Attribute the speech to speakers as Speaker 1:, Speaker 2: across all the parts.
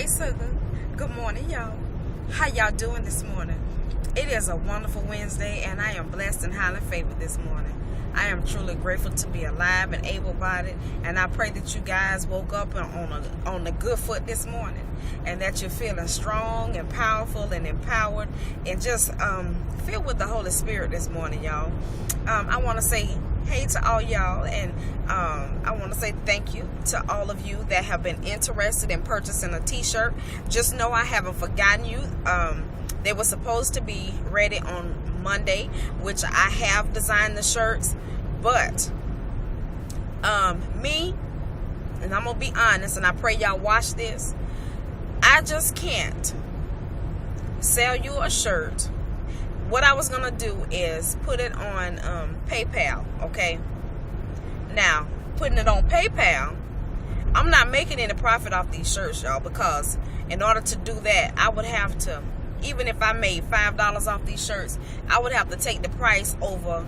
Speaker 1: Hey, sugar. Good morning, y'all. How y'all doing this morning? It is a wonderful Wednesday, and I am blessed and highly favored this morning. I am truly grateful to be alive and able-bodied, and I pray that you guys woke up on a good foot this morning, and that you're feeling strong and powerful and empowered, and just filled with the Holy Spirit this morning, y'all. I want to say hey to all y'all, and I want to say thank you to all of you that have been interested in purchasing a t-shirt. Just know I haven't forgotten you. They were supposed to be ready on Monday, which I have designed the shirts, but me, and I'm gonna be honest, and I pray y'all watch this, I just can't sell you a shirt. What I was gonna do is put it on PayPal, okay? Now, putting it on PayPal, I'm not making any profit off these shirts, y'all, because in order to do that, I would have to, even if I made $5 off these shirts, I would have to take the price over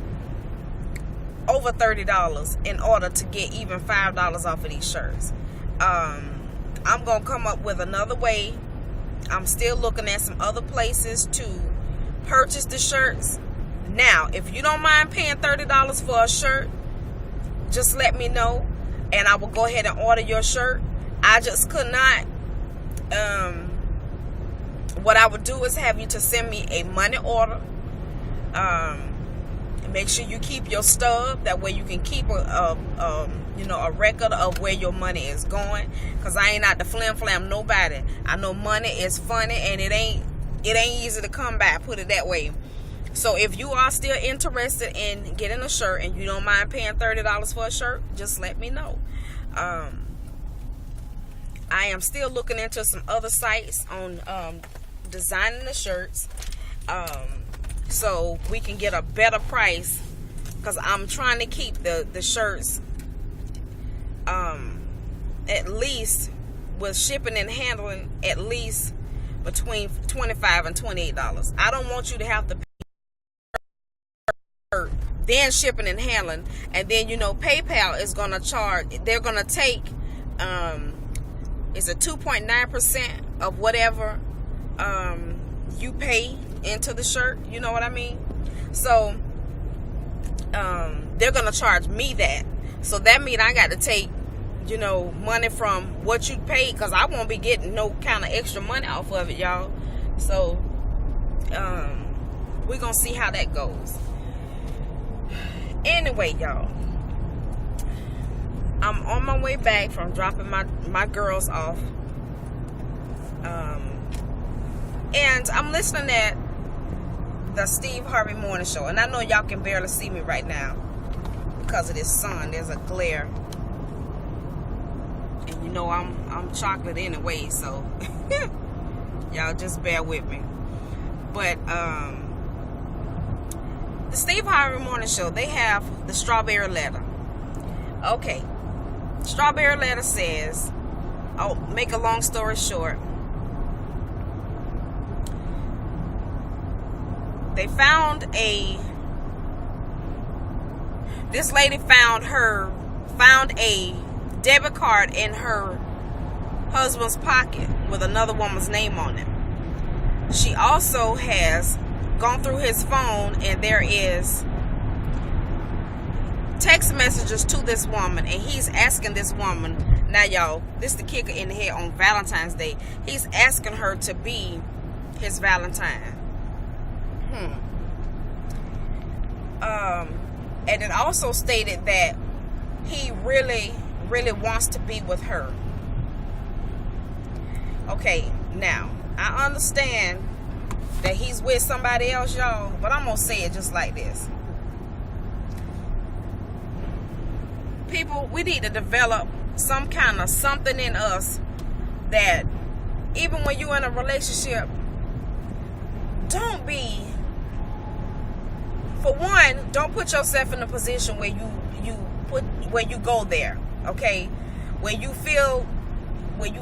Speaker 1: $30 in order to get even $5 off of these shirts. I'm gonna come up with another way. I'm still looking at some other places to purchase the shirts. Now, if you don't mind paying $30 for a shirt, just let me know, and I will go ahead and order your shirt. I just could not. What I would do is have you to send me a money order. Make sure you keep your stub. That way you can keep a record of where your money is going. Cause I ain't out to flam nobody. I know money is funny, and it ain't easy to come by. Put it that way. So if you are still interested in getting a shirt and you don't mind paying $30 for a shirt, just let me know. I am still looking into some other sites on designing the shirts, so we can get a better price, because I'm trying to keep the shirts at least with shipping and handling at least between $25 and $28. I don't want you to have to pay then shipping and handling, and then PayPal is gonna charge. They're gonna take it's a 2.9% of whatever you pay into the shirt. You know what I mean? So they're gonna charge me that. So that means I got to take money from what you paid, because I won't be getting no kind of extra money off of it, y'all. So we're gonna see how that goes. Anyway, y'all, I'm on my way back from dropping my girls off, and I'm listening at the Steve Harvey morning show, and I know y'all can barely see me right now because of this sun. There's a glare, and I'm chocolate anyway, so y'all just bear with me. But the Steve Harvey morning show, they have the strawberry letter. Okay, strawberry letter says, I'll make a long story short, they found this lady found a debit card in her husband's pocket with another woman's name on it. She also has gone through his phone, and there is text messages to this woman, and he's asking this woman, now y'all, this is the kicker in the head, on Valentine's Day, he's asking her to be his Valentine. And it also stated that he really wants to be with her. Okay, now I understand that he's with somebody else, y'all, but I'm gonna say it just like this. People, we need to develop some kind of something in us that even when you're in a relationship, don't put yourself in a position where you go there, okay? When you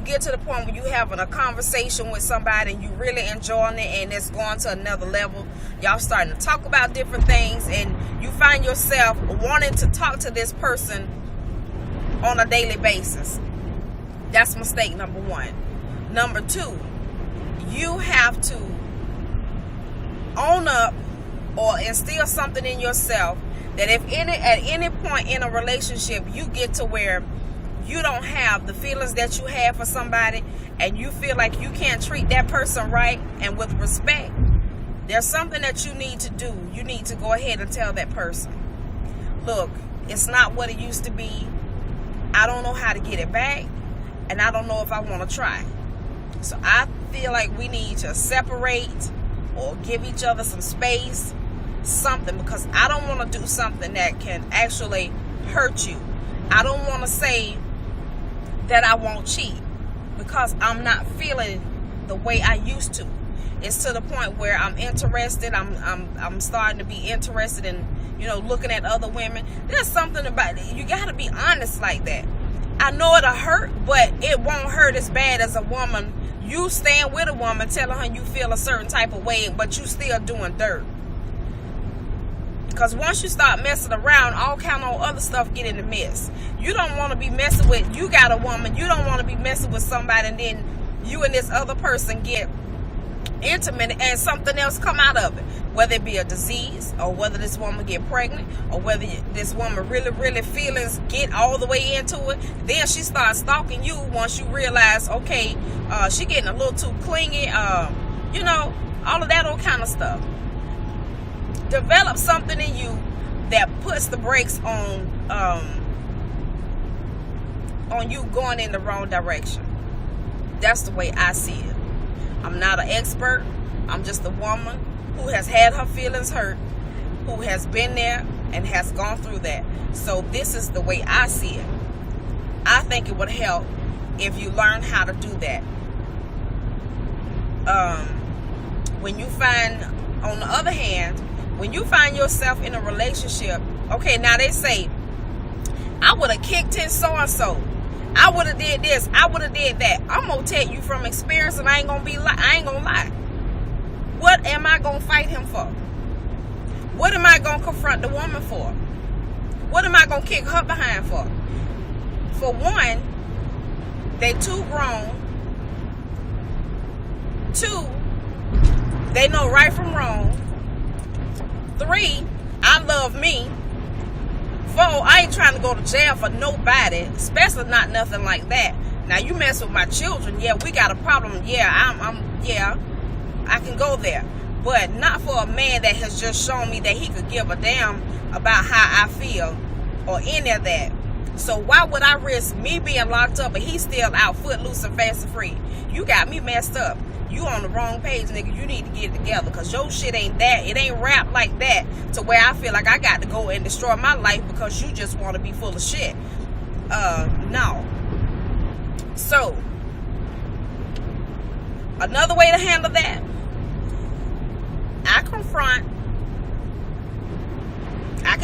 Speaker 1: get to the point where you having a conversation with somebody and you really enjoying it, and it's going to another level, y'all starting to talk about different things, and you find yourself wanting to talk to this person on a daily basis. That's mistake number one. Number two, you have to own up or instill something in yourself that if at any point in a relationship you get to where you don't have the feelings that you have for somebody and you feel like you can't treat that person right and with respect, there's something that you need to do. You need to go ahead and tell that person, look, it's not what it used to be. I don't know how to get it back, and I don't know if I want to try. So I feel like we need to separate or give each other some space, something, because I don't want to do something that can actually hurt you. I don't want to say that I won't cheat because I'm not feeling the way I used to. It's to the point where I'm interested. I'm starting to be interested in, looking at other women. There's something about it. You got to be honest like that. I know it'll hurt, but it won't hurt as bad as a woman. You stand with a woman telling her you feel a certain type of way, but you still doing dirt. Because once you start messing around, all kind of other stuff get in the mess. You don't want to be messing with, you got a woman, you don't want to be messing with somebody and then you and this other person get intimate and something else come out of it. Whether it be a disease, or whether this woman get pregnant, or whether this woman really feelings get all the way into it. Then she starts stalking you once you realize, okay, she getting a little too clingy, all of that old kind of stuff. Develop something in you that puts the brakes on you going in the wrong direction. That's the way I see it. I'm not an expert. I'm just a woman who has had her feelings hurt, who has been there and has gone through that. So this is the way I see it. I think it would help if you learn how to do that. When you find, on the other hand, when you find yourself in a relationship, okay, now they say, I would have kicked his so-and-so. I would have did this. I would have did that. I'm going to tell you from experience, and I ain't going to lie. What am I going to fight him for? What am I going to confront the woman for? What am I going to kick her behind for? For one, they too grown. Two, they know right from wrong. Three, I love me. Four, I ain't trying to go to jail for nobody, especially not nothing like that. Now, you mess with my children, yeah, we got a problem. Yeah, I can go there. But not for a man that has just shown me that he could give a damn about how I feel or any of that. So why would I risk me being locked up and he's still out footloose and fast and free? You got me messed up. You on the wrong page, nigga. You need to get it together, because your shit ain't that. It ain't rap like that to where I feel like I got to go and destroy my life because you just want to be full of shit. No. So, another way to handle that, I can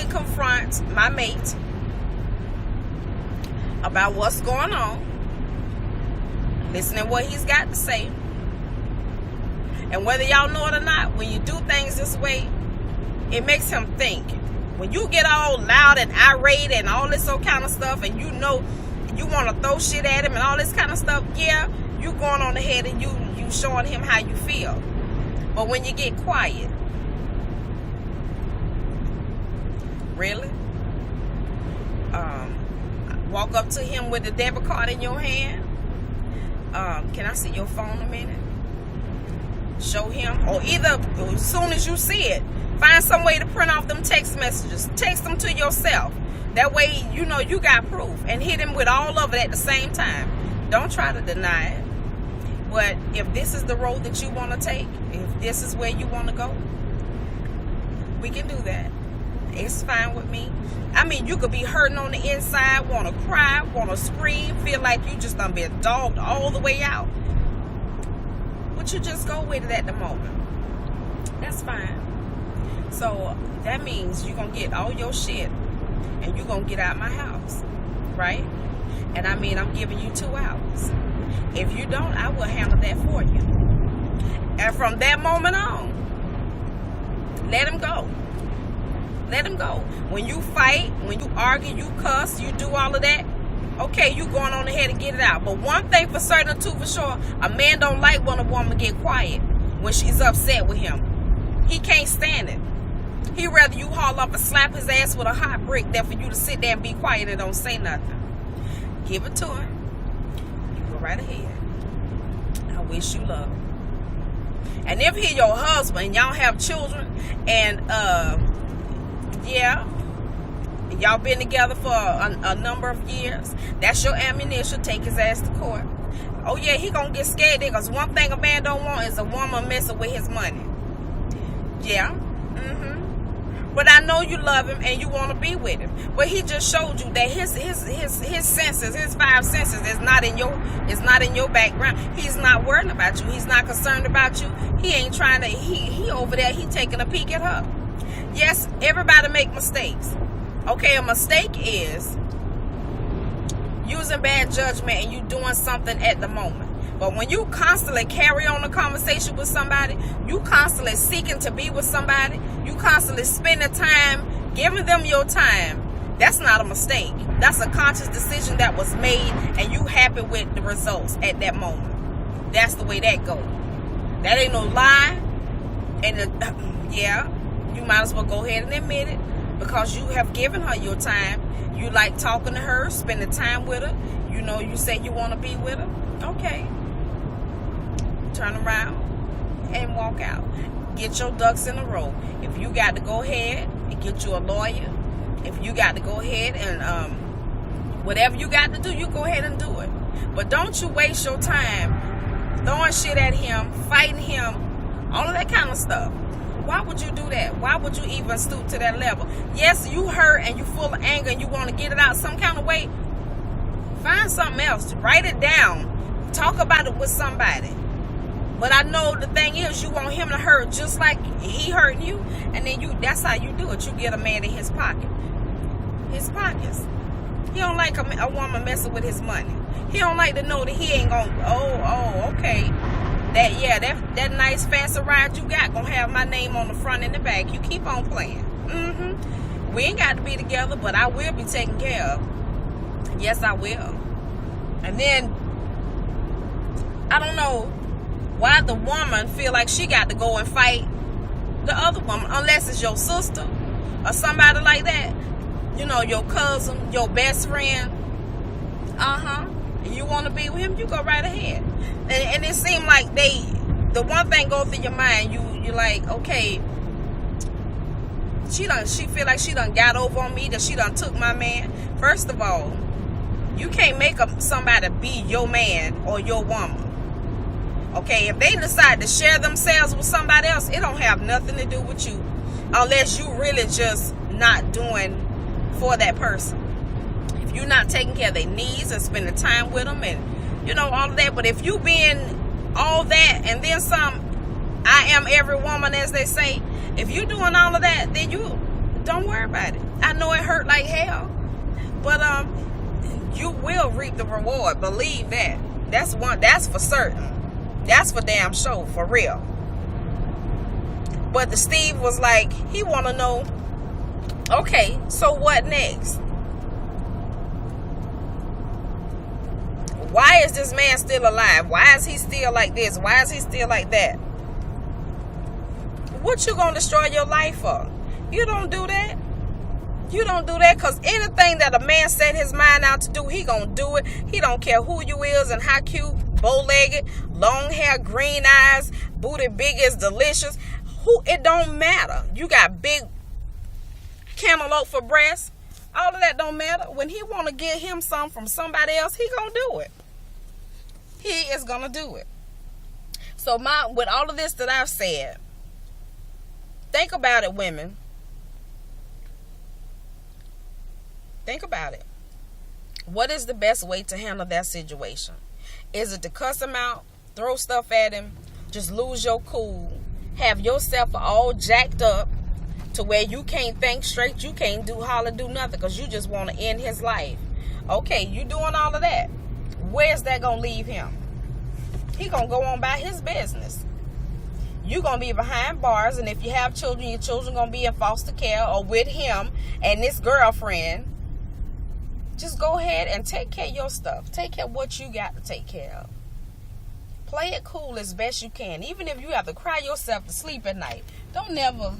Speaker 1: confront my mate about what's going on, listening to what he's got to say. And whether y'all know it or not, when you do things this way, it makes him think. When you get all loud and irate and all this old kind of stuff, and you know you want to throw shit at him and all this kind of stuff, yeah, you going on ahead and you showing him how you feel. But when you get quiet, really? Walk up to him with the debit card in your hand. Can I see your phone a minute? Show him, or either as soon as you see it, find some way to print off them text messages. Text them to yourself. That way you know you got proof, and hit him with all of it at the same time. Don't try to deny it. But if this is the road that you want to take, if this is where you want to go, we can do that. It's fine with me. I mean, you could be hurting on the inside, want to cry, want to scream, feel like you just done been dogged all the way out. But you just go with it at the moment. That's fine. So that means you're going to get all your shit and you're going to get out of my house, right? And I mean, I'm giving you 2 hours. If you don't, I will handle that for you. And from that moment on, let him go. Let him go. When you fight, when you argue, you cuss, you do all of that, okay, you going on ahead and get it out. But one thing for certain, too, for sure, a man don't like when a woman get quiet when she's upset with him. He can't stand it. He rather you haul up and slap his ass with a hot brick than for you to sit there and be quiet and don't say nothing. Give it to him. You go right ahead. I wish you love. And if he your husband, y'all have children, and y'all been together for a number of years, that's your ammunition. Take his ass to court. Oh yeah, he gonna get scared there, because one thing a man don't want is a woman messing with his money. Yeah. But I know you love him and you want to be with him. But he just showed you that his senses, his five senses, is not in your background. He's not worrying about you. He's not concerned about you. He ain't trying to. He over there. He taking a peek at her. Yes, everybody make mistakes. Okay, a mistake is using bad judgment and you doing something at the moment. But when you constantly carry on a conversation with somebody, you constantly seeking to be with somebody, you constantly spending time, giving them your time, that's not a mistake. That's a conscious decision that was made, and you happy with the results at that moment. That's the way that goes. That ain't no lie. And you might as well go ahead and admit it, because you have given her your time. You like talking to her, spending time with her. You know, you say you want to be with her. Okay. Turn around and walk out. Get your ducks in a row. If you got to go ahead and get you a lawyer, if you got to go ahead and whatever you got to do, you go ahead and do it. But don't you waste your time throwing shit at him, fighting him, all of that kind of stuff. Why would you do that? Why would you even stoop to that level? Yes, you hurt and you full of anger and you want to get it out some kind of way. Find something else. Write it down. Talk about it with somebody. But I know the thing is, you want him to hurt just like he hurting you, and then that's how you do it. You get a man in his pocket. His pockets. He don't like a woman messing with his money. He don't like to know that he ain't gonna, okay. That nice fancy ride you got gonna have my name on the front and the back. You keep on playing. We ain't got to be together, but I will be taken care of. Yes, I will. And then, I don't know why the woman feel like she got to go and fight the other woman, unless it's your sister or somebody like that. You know, your cousin, your best friend. You want to be with him, you go right ahead. And it seemed like the one thing go through your mind, you like, okay, she feel like she done got over on me, that she done took my man. First of all, you can't make somebody be your man or your woman. Okay, if they decide to share themselves with somebody else, it don't have nothing to do with you, unless you really just not doing for that person. If you're not taking care of their needs and spending time with them and, all of that. But if you being all that and then some, I am every woman, as they say, if you doing all of that, then you don't worry about it. I know it hurt like hell, but you will reap the reward. Believe that. That's for certain. That's for damn sure, for real. But the Steve was like, he want to know, okay, so what next? Why is this man still alive? Why is he still like this? Why is he still like that? What you gonna destroy your life for? You don't do that. You don't do that, because anything that a man set his mind out to do, he gonna do it. He don't care who you is and how cute, bow-legged, long hair, green eyes, booty big as delicious. It don't matter. You got big cantaloupe for breasts. All of that don't matter. When he want to get him some from somebody else, he gonna do it. He is gonna do it. So with all of this that I've said, think about it, women. Think about it. What is the best way to handle that situation? Is it to cuss him out, throw stuff at him, just lose your cool, have yourself all jacked up to where you can't think straight, you can't do nothing because you just want to end his life? Okay, you doing all of that. Where's that going to leave him? He going to go on by his business. You going to be behind bars, and if you have children, your children going to be in foster care or with him and this girlfriend. Just go ahead and take care of your stuff. Take care of what you got to take care of. Play it cool as best you can. Even if you have to cry yourself to sleep at night, don't never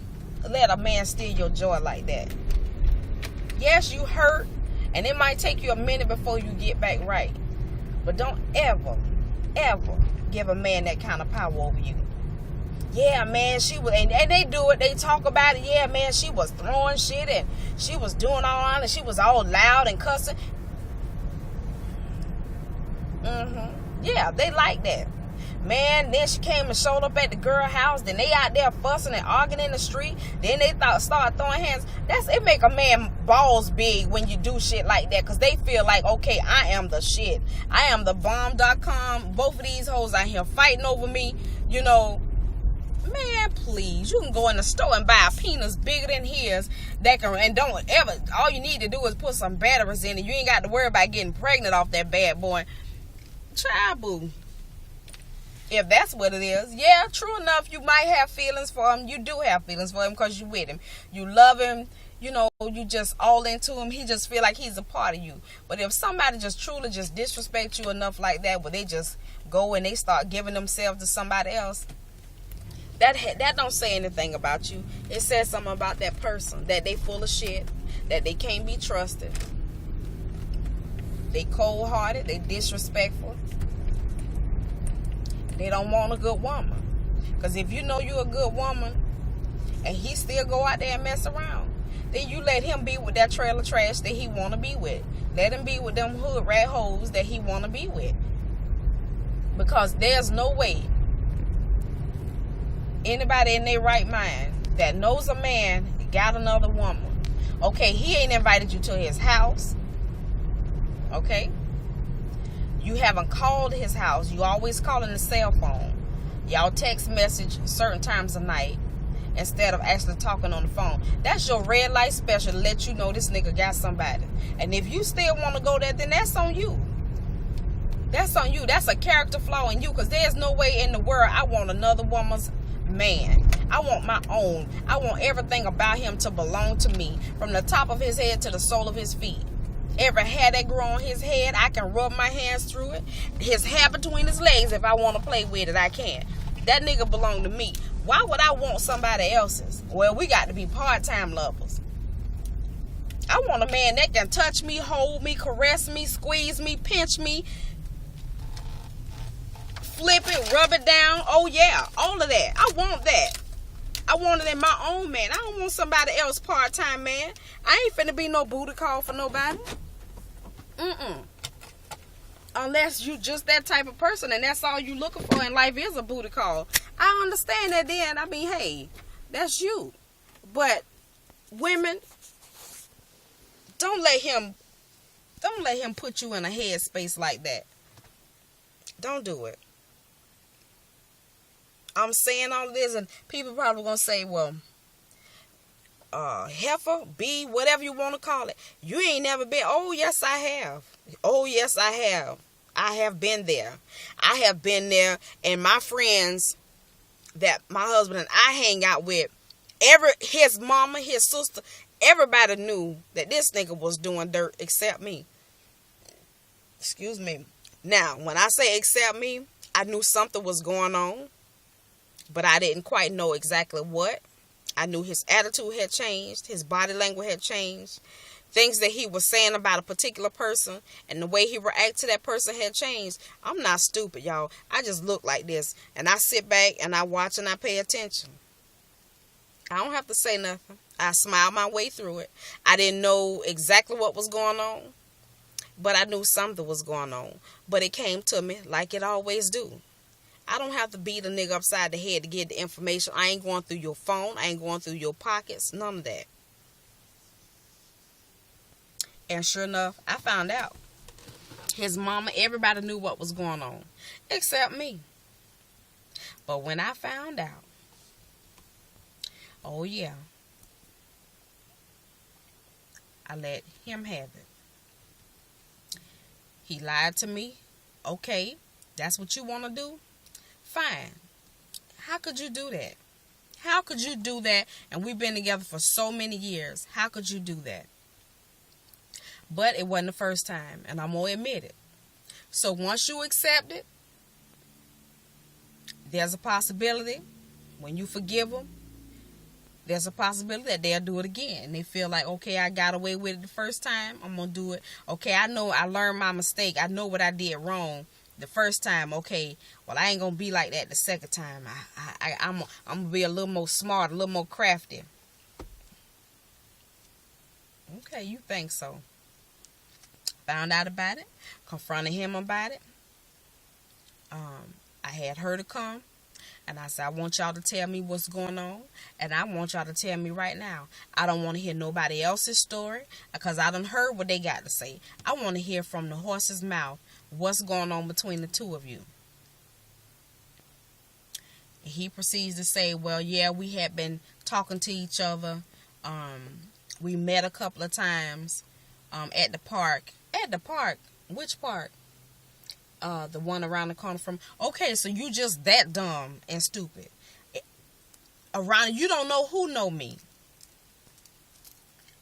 Speaker 1: let a man steal your joy like that. Yes, you hurt, and it might take you a minute before you get back right. But don't ever give a man that kind of power over you. Yeah, man, she was, and they do it. They talk about it. Yeah, man, she was throwing shit, and she was doing all that, and she was all loud and cussing. Yeah, they like that. Man, then she came and showed up at the girl house. Then they out there fussing and arguing in the street. Then they start throwing hands. It make a man balls big when you do shit like that. Because they feel like, okay, I am the shit. I am the bomb.com. Both of these hoes out here fighting over me. You know, man, please. You can go in the store and buy a penis bigger than his. And don't ever, all you need to do is put some batteries in it. You ain't got to worry about getting pregnant off that bad boy. Try, boo. If that's what it is. Yeah, true enough, you might have feelings for him. You do have feelings for him because you with him. You love him. You know, you just all into him. He just feel like he's a part of you. But if somebody just truly just disrespect you enough like that, where they just go and they start giving themselves to somebody else, that don't say anything about you. It says something about that person, that they full of shit, that they can't be trusted, they cold-hearted, they disrespectful. They don't want a good woman. Because if you know you're a good woman and he still go out there and mess around, then you let him be with that trailer trash that he want to be with. Let him be with them hood rat hoes that he want to be with. Because there's no way anybody in their right mind that knows a man got another woman. Okay, he ain't invited you to his house. Okay? You haven't called his house. You always calling the cell phone. Y'all text message certain times of night instead of actually talking on the phone. That's your red light special to let you know this nigga got somebody. And if you still want to go there, then that's on you. That's on you. That's a character flaw in you, because there's no way in the world I want another woman's man. I want my own. I want everything about him to belong to me, from the top of his head to the sole of his feet. Every hair that grow on his head, I can rub my hands through it. His hair between his legs, if I want to play with it, I can. That nigga belong to me. Why would I want somebody else's? Well, we got to be part-time lovers. I want a man that can touch me, hold me, caress me, squeeze me, pinch me, flip it, rub it down. Oh, yeah, all of that. I want that. I want it in my own man. I don't want somebody else part-time man. I ain't finna be no booty call for nobody. Unless you just that type of person and that's all you looking for in life is a booty call. I understand that then. I mean, hey, that's you. But women, don't let him put you in a headspace like that. Don't do it. I'm saying all of this, and people probably gonna say, well, heifer, bee, whatever you want to call it. You ain't never been. Oh, yes, I have. Oh, yes, I have. I have been there. I have been there, and my friends that my husband and I hang out with, his mama, his sister, everybody knew that this nigga was doing dirt except me. Excuse me. Now, when I say except me, I knew something was going on, but I didn't quite know exactly what. I knew his attitude had changed. His body language had changed. Things that he was saying about a particular person and the way he reacted to that person had changed. I'm not stupid, y'all. I just look like this. And I sit back and I watch and I pay attention. I don't have to say nothing. I smile my way through it. I didn't know exactly what was going on, but I knew something was going on. But it came to me like it always do. I don't have to beat a nigga upside the head to get the information. I ain't going through your phone. I ain't going through your pockets. None of that. And sure enough, I found out. His mama, everybody knew what was going on. Except me. But when I found out, oh yeah, I let him have it. He lied to me. Okay, that's what you want to do? Fine. How could you do that? How could you do that? And we've been together for so many years. How could you do that? But it wasn't the first time, and I'm going to admit it. So once you accept it, there's a possibility when you forgive them, there's a possibility that they'll do it again. They feel like, okay, I got away with it the first time, I'm going to do it. Okay, I know I learned my mistake. I know what I did wrong the first time. Okay, well, I ain't going to be like that the second time. I'm going to be a little more smart, a little more crafty. Okay, you think so. Found out about it, confronted him about it. I had her to come, and I said, I want y'all to tell me what's going on, and I want y'all to tell me right now. I don't want to hear nobody else's story, because I done heard what they got to say. I want to hear from the horse's mouth what's going on between the two of you. He proceeds to say, well, yeah, we had been talking to each other. We met a couple of times at the park. At the park? Which park? The one around the corner from... Okay, so you just that dumb and stupid. Around... You don't know who know me.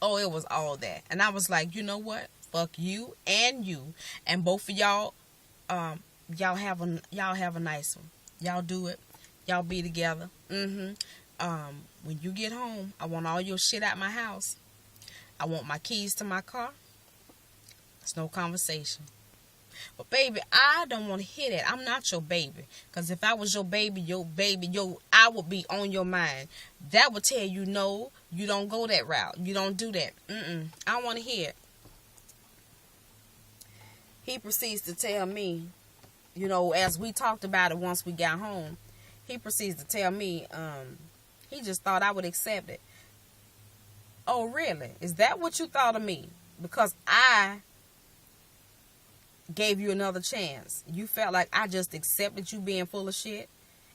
Speaker 1: Oh, it was all that. And I was like, you know what? Fuck you and you. And both of y'all, y'all have a nice one. Y'all do it. Y'all be together. When you get home, I want all your shit out my house. I want my keys to my car. It's no conversation. But baby, I don't want to hear that. I'm not your baby. Because if I was your baby, I would be on your mind. That would tell you, no, you don't go that route. You don't do that. I don't want to hear it. He proceeds to tell me, you know, as we talked about it once we got home, he proceeds to tell me, he just thought I would accept it. Oh, really? Is that what you thought of me? Because I gave you another chance. You felt like I just accepted you being full of shit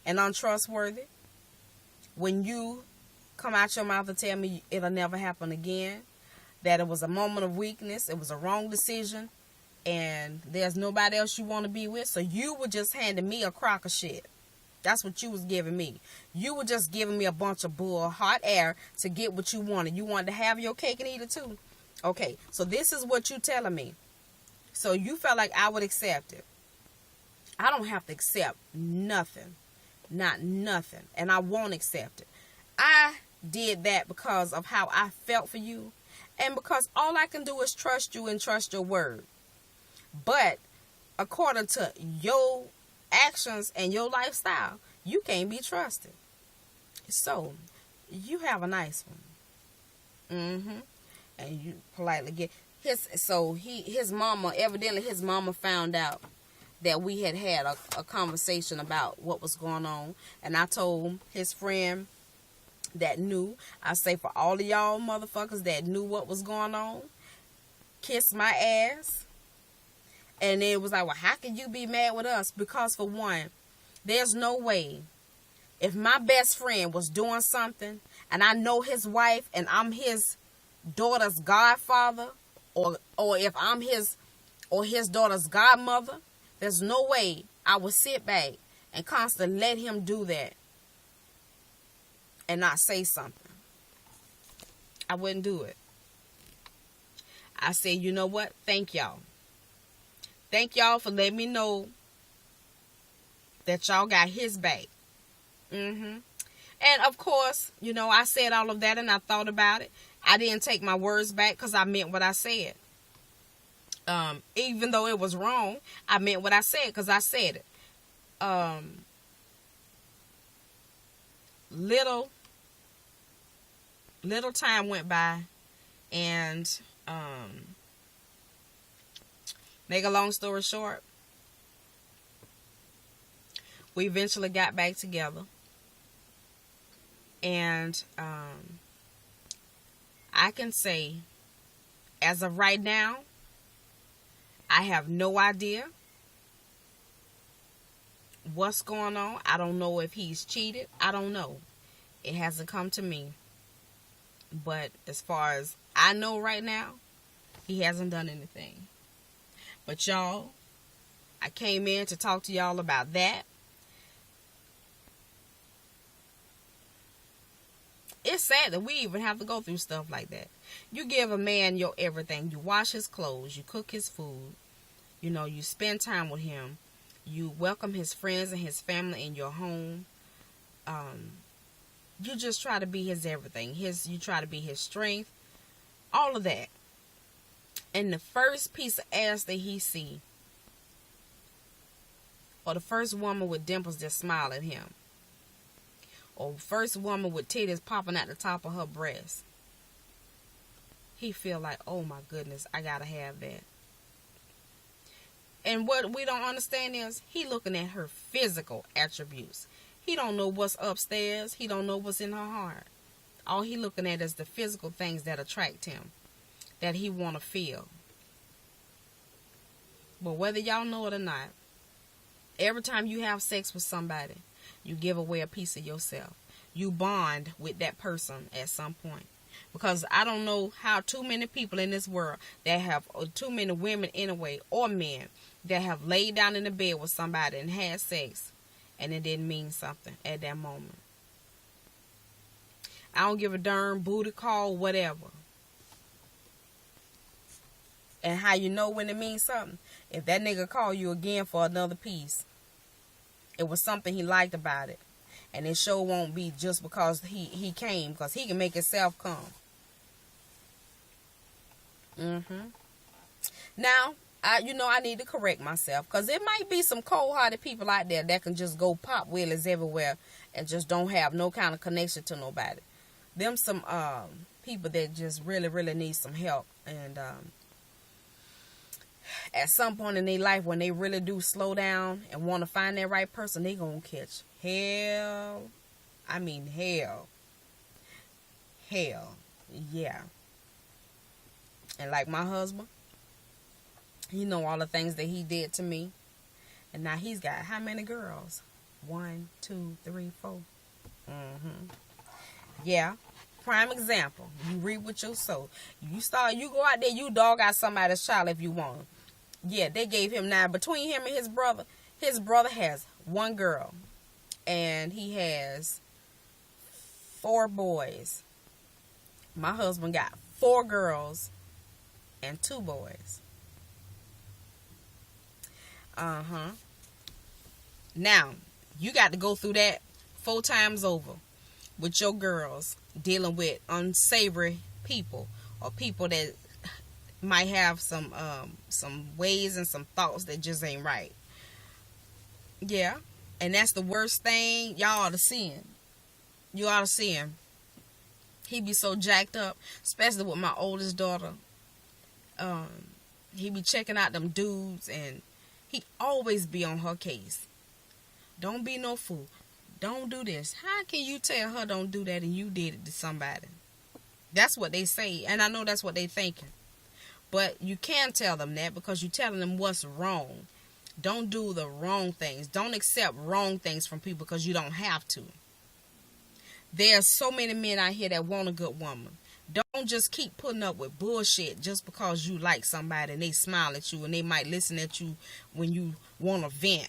Speaker 1: and untrustworthy. When you come out your mouth and tell me it'll never happen again, that it was a moment of weakness, it was a wrong decision, and there's nobody else you want to be with, so you were just handing me a crock of shit. That's what you was giving me. You were just giving me a bunch of bull, hot air to get what you wanted. You wanted to have your cake and eat it too. Okay, so this is what you telling me. So you felt like I would accept it. I don't have to accept nothing. Not nothing. And I won't accept it. I did that because of how I felt for you. And because all I can do is trust you and trust your word. But according to your actions and your lifestyle, you can't be trusted. So you have a nice one. And you politely get... His mama, evidently his mama found out that we had a conversation about what was going on. And I told his friend that knew, I say for all of y'all motherfuckers that knew what was going on, kiss my ass. And it was like, well, how can you be mad with us? Because for one, there's no way if my best friend was doing something and I know his wife and I'm his daughter's godfather, or if I'm his daughter's godmother, there's no way I would sit back and constantly let him do that and not say something. I wouldn't do it. I said, you know what? Thank y'all. Thank y'all for letting me know that y'all got his back. And of course, you know, I said all of that and I thought about it. I didn't take my words back because I meant what I said. Even though it was wrong, I meant what I said because I said it. Little time went by, and make a long story short, we eventually got back together. And I can say, as of right now, I have no idea what's going on. I don't know if he's cheated. I don't know. It hasn't come to me. But as far as I know right now, he hasn't done anything. But y'all, I came in to talk to y'all about that. It's sad that we even have to go through stuff like that. You give a man your everything. You wash his clothes. You cook his food. You know, you spend time with him. You welcome his friends and his family in your home. You just try to be his everything. You try to be his strength. All of that. And the first piece of ass that he see, or the first woman with dimples that smile at him, or first woman with titties popping at the top of her breast, he feel like, oh my goodness, I gotta have that. And what we don't understand is, he looking at her physical attributes. He don't know what's upstairs. He don't know what's in her heart. All he looking at is the physical things that attract him, that he want to feel. But whether y'all know it or not, every time you have sex with somebody, you give away a piece of yourself. You bond with that person at some point. Because I don't know how too many people in this world that have, or too many women anyway, or men, that have laid down in the bed with somebody and had sex, and it didn't mean something at that moment. I don't give a darn, booty call, whatever. And how you know when it means something? If that nigga call you again for another piece, it was something he liked about it. And it sure won't be just because he came, because he can make himself come. Now, I need to correct myself, because it might be some cold-hearted people out there that can just go pop wheelies everywhere and just don't have no kind of connection to nobody. Them some people that just really, really need some help. And at some point in their life, when they really do slow down and want to find that right person, they gonna catch hell. I mean hell. Hell. Yeah. And like my husband, you know all the things that he did to me. And now he's got how many girls? 1, 2, 3, 4. Yeah. Prime example. You reap with your soul. You go out there, you dog out somebody's child if you want. Yeah, they gave him 9. Between him and his brother has 1 girl. And he has 4 boys. My husband got 4 girls and 2 boys. Now, you got to go through that 4 times over with your girls dealing with unsavory people, or people that might have some ways and some thoughts that just ain't right. Yeah. And that's the worst thing y'all ought to see him. You ought to see him. He be so jacked up, especially with my oldest daughter. He be checking out them dudes, and he always be on her case. Don't be no fool. Don't do this. How can you tell her don't do that and you did it to somebody? That's what they say, and I know that's what they thinking. But you can tell them that, because you're telling them what's wrong. Don't do the wrong things. Don't accept wrong things from people, because you don't have to. There's so many men out here that want a good woman. Don't just keep putting up with bullshit just because you like somebody and they smile at you and they might listen at you when you want to vent.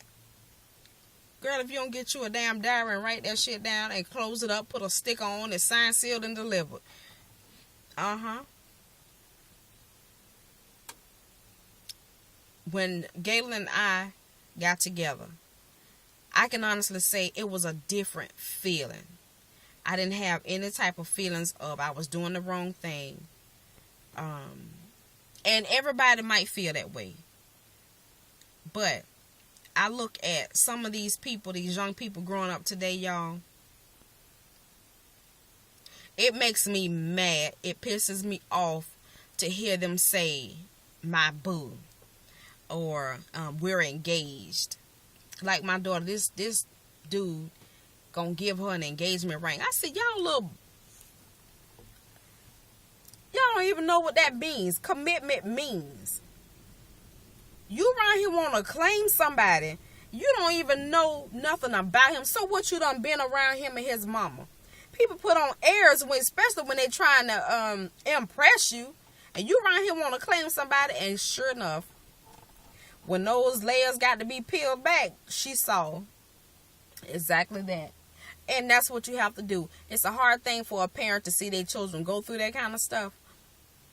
Speaker 1: Girl, if you don't get you a damn diary and write that shit down and close it up, put a sticker on it, signed, sealed, and delivered. When Gayla and I got together, I can honestly say it was a different feeling. I didn't have any type of feelings of I was doing the wrong thing. And everybody might feel that way. But I look at some of these people, these young people growing up today, y'all. It makes me mad. It pisses me off to hear them say, my boo. Or we're engaged. Like my daughter, this dude gonna give her an engagement ring. I said, y'all don't even know what that means. Commitment means. You around here want to claim somebody. You don't even know nothing about him. So what, you done been around him and his mama? People put on airs, especially when they trying to impress you. And you around here want to claim somebody. And sure enough, when those layers got to be peeled back, she saw exactly that. And that's what you have to do. It's a hard thing for a parent to see their children go through that kind of stuff,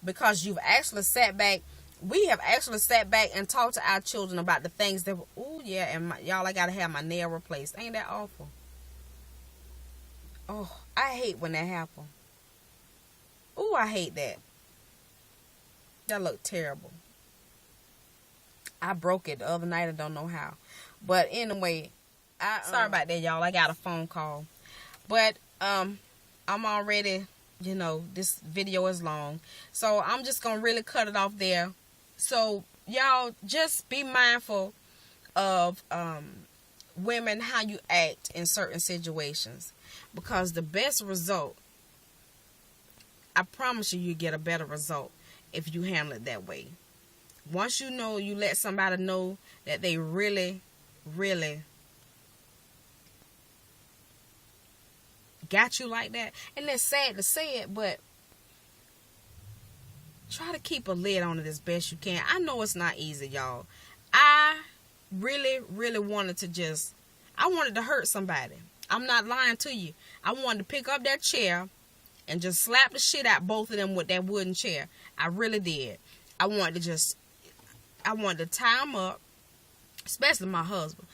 Speaker 1: because you've actually sat back. We have actually sat back and talked to our children about the things that, oh yeah, and y'all, I gotta have my nail replaced. Ain't that awful? Oh, I hate when that happens. Oh, I hate that. That looked terrible. I broke it the other night. I don't know how. But anyway, sorry about that, y'all. I got a phone call. But I'm already, this video is long. So I'm just going to really cut it off there. So y'all just be mindful of women, how you act in certain situations. Because the best result, I promise you get a better result if you handle it that way. Once you let somebody know that they really, really got you like that. And it's sad to say it, but try to keep a lid on it as best you can. I know it's not easy, y'all. I really, really wanted to hurt somebody. I'm not lying to you. I wanted to pick up that chair and just slap the shit out both of them with that wooden chair. I really did. I wanted to tie them up, especially my husband.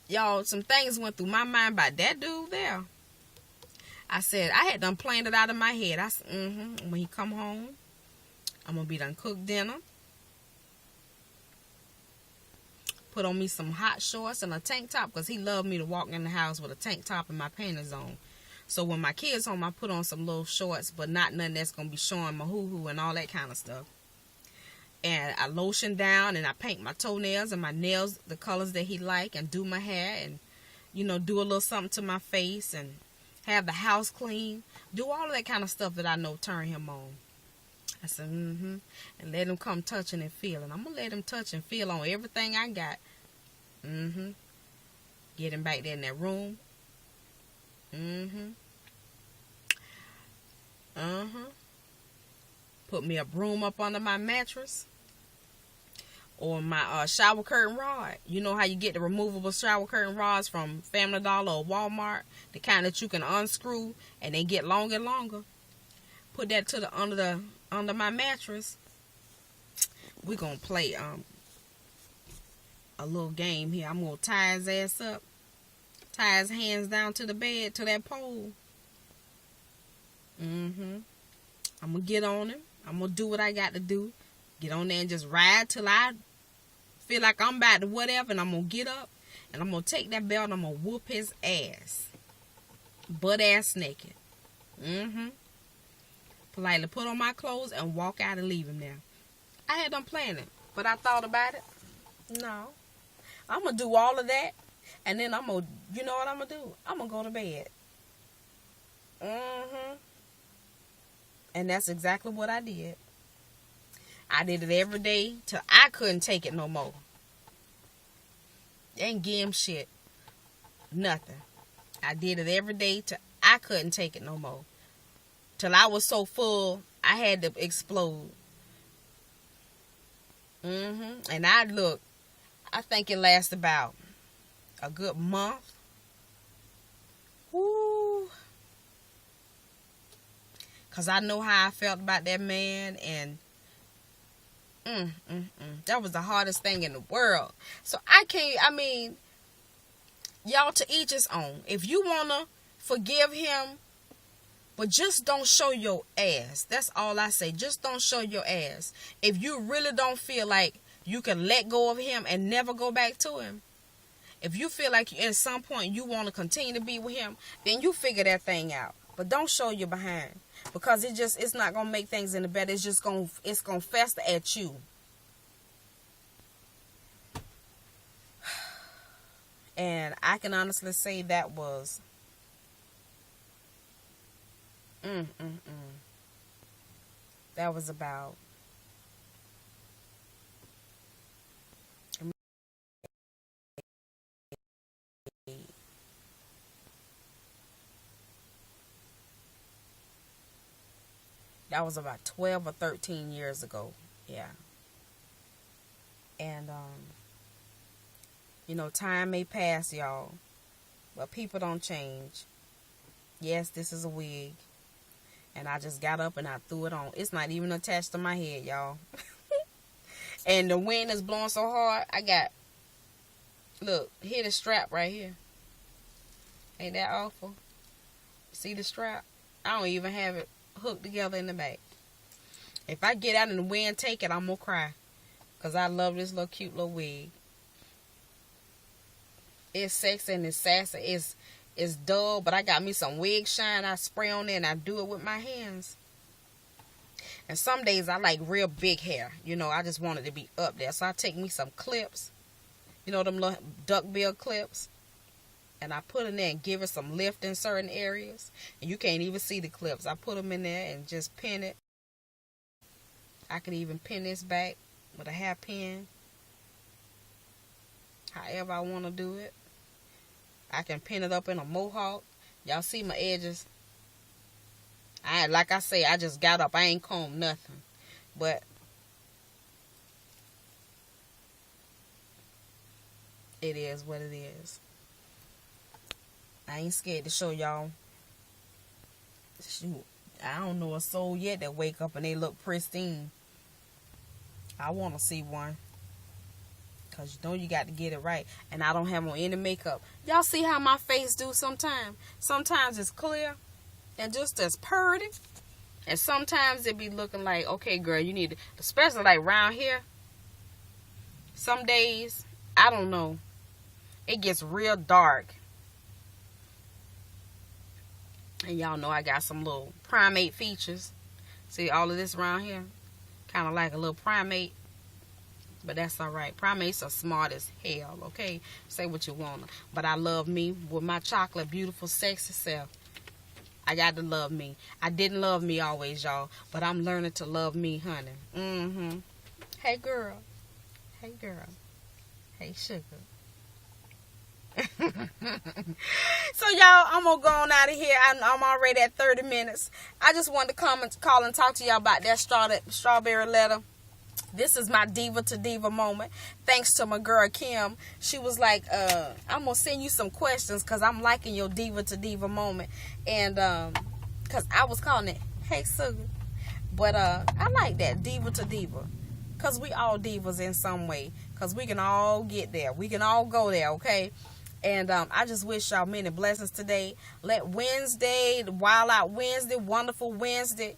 Speaker 1: Y'all, some things went through my mind about that dude there. I said, I had done planned it out in my head. I said, when he come home, I'm going to be done cook dinner. Put on me some hot shorts and a tank top, because he loved me to walk in the house with a tank top and my panties on. So when my kids home, I put on some little shorts, but not nothing that's going to be showing my hoo-hoo and all that kind of stuff. And I lotion down and I paint my toenails and my nails the colors that he like, and do my hair and, do a little something to my face and have the house clean. Do all of that kind of stuff that I know turn him on. I said, and let him come touching and feeling. I'm going to let him touch and feel on everything I got. Get him back there in that room. Put me a broom up under my mattress. Or my shower curtain rod. You know how you get the removable shower curtain rods from Family Dollar or Walmart? The kind that you can unscrew and they get longer and longer. Put that to under my mattress. We're going to play a little game here. I'm going to tie his ass up. Tie his hands down to the bed, to that pole. I'm going to get on him. I'm going to do what I got to do. Get on there and just ride till I feel like I'm about to whatever. And I'm going to get up. And I'm going to take that belt and I'm going to whoop his ass. Butt ass naked. Politely put on my clothes and walk out and leave him there. I had done planned it. But I thought about it. No. I'm going to do all of that. And then I'm going to, you know what I'm going to do? I'm going to go to bed. And that's exactly what I did. I did it every day till I couldn't take it no more. Ain't give him shit. Nothing. I did it every day till I couldn't take it no more. Till I was so full, I had to explode. And I think it lasted about a good month. Woo. Because I know how I felt about that man. And that was the hardest thing in the world. So y'all, to each his own. If you want to forgive him, but just don't show your ass. That's all I say. Just don't show your ass. If you really don't feel like you can let go of him and never go back to him, if you feel like at some point you want to continue to be with him, then you figure that thing out. But don't show your behind, because it's not gonna make things any better. It's gonna fester at you. And I can honestly say that was that was about that was about 12 or 13 years ago. Yeah. And time may pass, y'all, but people don't change. Yes, this is a wig. And I just got up and I threw it on. It's not even attached to my head, y'all. And the wind is blowing so hard, I got, look, here the strap right here. Ain't that awful? See the strap? I don't even have it hooked together in the back. If I get out in the wind and take it, I'm going to cry. Because I love this little cute little wig. It's sexy and it's sassy. It's dull, but I got me some wig shine. I spray on it and I do it with my hands. And some days I like real big hair. You know, I just want it to be up there. So I take me some clips. You know, them little duckbill clips. And I put in there and give it some lift in certain areas. And you can't even see the clips. I put them in there and just pin it. I could even pin this back with a hairpin. However I want to do it. I can pin it up in a mohawk. Y'all see my edges? Like I say, I just got up. I ain't combed nothing. But it is what it is. I ain't scared to show y'all. Shoot, I don't know a soul yet that wake up and they look pristine. I want to see one. Because you know you got to get it right. And I don't have on any makeup. Y'all see how my face do sometimes? Sometimes it's clear and just as purty. And sometimes it be looking like, okay, girl, you need to, especially like around here. Some days, I don't know. It gets real dark. And y'all know I got some little primate features. See all of this around here? Kind of like a little primate. But that's alright. Primates are smart as hell, okay? Say what you want. But I love me with my chocolate, beautiful, sexy self. I got to love me. I didn't love me always, y'all. But I'm learning to love me, honey. Hey, girl. Hey, girl. Hey, sugar. So, y'all, I'm going to go on out of here. I'm already at 30 minutes. I just wanted to call and talk to y'all about that strawberry letter. This is my diva to diva moment. Thanks to my girl Kim. She was like, I'm going to send you some questions because I'm liking your diva to diva moment. And because I was calling it, hey, sugar. But I like that, diva to diva. Because we all divas in some way. Because we can all get there. We can all go there, okay? And I just wish y'all many blessings today. Let Wednesday, Wild Out Wednesday, Wonderful Wednesday,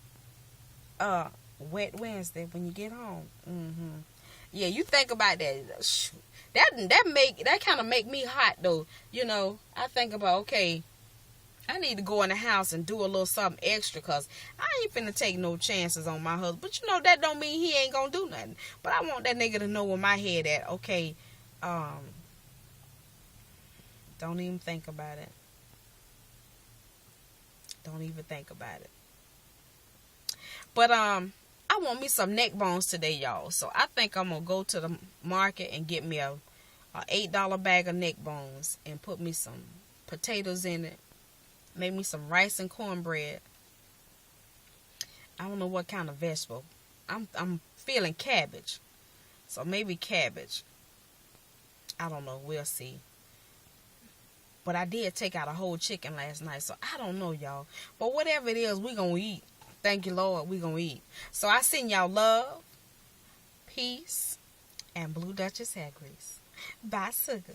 Speaker 1: Wet Wednesday when you get home. Yeah, you think about that. That kind of make me hot though. You know, I think about, okay, I need to go in the house and do a little something extra because I ain't finna take no chances on my husband. But you know, that don't mean he ain't gonna do nothing. But I want that nigga to know where my head at. Okay, don't even think about it. Don't even think about it. But I want me some neck bones today, y'all. So I think I'm gonna go to the market and get me a $8 bag of neck bones and put me some potatoes in it. Make me some rice and cornbread. I don't know what kind of vegetable. I'm feeling cabbage. So maybe cabbage. I don't know. We'll see. But I did take out a whole chicken last night. So I don't know, y'all. But whatever it is, we gonna eat. Thank you, Lord. We gonna eat. So I send y'all love, peace, and Blue Duchess hair grease. Bye, sugar.